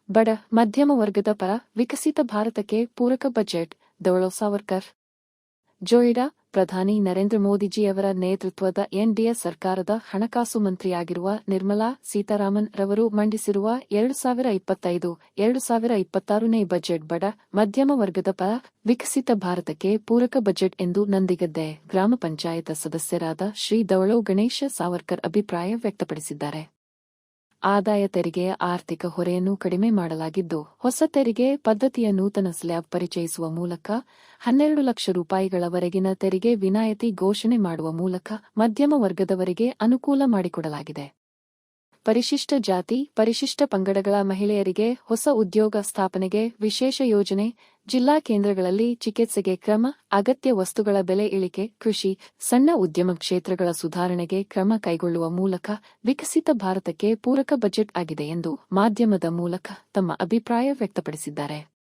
ಬಡ ಮಧ್ಯಮ ವರ್ಗದ ಪರ ವಿಕಸಿತ ಭಾರತಕ್ಕೆ ಪೂರಕ ಬಜೆಟ್ ದವಳೋ ಸಾವರ್ಕರ್. ಜೋಯಿಡಾ ಪ್ರಧಾನಿ ನರೇಂದ್ರ ಮೋದಿಜಿಯವರ ನೇತೃತ್ವದ ಎನ್ಡಿಎ ಸರ್ಕಾರದ ಹಣಕಾಸು ಮಂತ್ರಿಯಾಗಿರುವ ನಿರ್ಮಲಾ ಸೀತಾರಾಮನ್ ರವರು ಮಂಡಿಸಿರುವ 2025-2026ನೇ ಬಜೆಟ್ ಬಡ ಮಧ್ಯಮ ವರ್ಗದ ಪರ ವಿಕಸಿತ ಭಾರತಕ್ಕೆ ಪೂರಕ ಬಜೆಟ್ ಎಂದು ನಂದಿಗದ್ದೆ ಗ್ರಾಮ ಪಂಚಾಯತ್ ಸದಸ್ಯರಾದ ಶ್ರೀ ದವಳೋ ಗಣೇಶ ಸಾವರ್ಕರ್ ಅಭಿಪ್ರಾಯ ವ್ಯಕ್ತಪಡಿಸಿದ್ದಾರೆ. ಆದಾಯ ತೆರಿಗೆಯ ಆರ್ಥಿಕ ಹೊರೆಯನ್ನು ಕಡಿಮೆ ಮಾಡಲಾಗಿದ್ದು, ಹೊಸ ತೆರಿಗೆ ಪದ್ಧತಿಯ ನೂತನ ಸ್ಲ್ಯಾಬ್ ಪರಿಚಯಿಸುವ ಮೂಲಕ 12 ಲಕ್ಷ ರೂಪಾಯಿಗಳವರೆಗಿನ ತೆರಿಗೆ ವಿನಾಯಿತಿ ಘೋಷಣೆ ಮಾಡುವ ಮೂಲಕ ಮಧ್ಯಮ ವರ್ಗದವರಿಗೆ ಅನುಕೂಲ ಮಾಡಿಕೊಡಲಾಗಿದೆ. ಪರಿಶಿಷ್ಟ ಜಾತಿ, ಪರಿಶಿಷ್ಟ ಪಂಗಡಗಳ ಮಹಿಳೆಯರಿಗೆ ಹೊಸ ಉದ್ಯೋಗ ಸ್ಥಾಪನೆಗೆ ವಿಶೇಷ ಯೋಜನೆ, ಜಿಲ್ಲಾ ಕೇಂದ್ರಗಳಲ್ಲಿ ಚಿಕಿತ್ಸೆಗೆ ಕ್ರಮ, ಅಗತ್ಯ ವಸ್ತುಗಳ ಬೆಲೆ ಇಳಿಕೆ, ಕೃಷಿ, ಸಣ್ಣ ಉದ್ಯಮ ಕ್ಷೇತ್ರಗಳ ಸುಧಾರಣೆಗೆ ಕ್ರಮ ಕೈಗೊಳ್ಳುವ ಮೂಲಕ ವಿಕಸಿತ ಭಾರತಕ್ಕೆ ಪೂರಕ ಬಜೆಟ್ ಆಗಿದೆ ಎಂದು ಮಾಧ್ಯಮದ ಮೂಲಕ ತಮ್ಮ ಅಭಿಪ್ರಾಯ ವ್ಯಕ್ತಪಡಿಸಿದ್ದಾರೆ.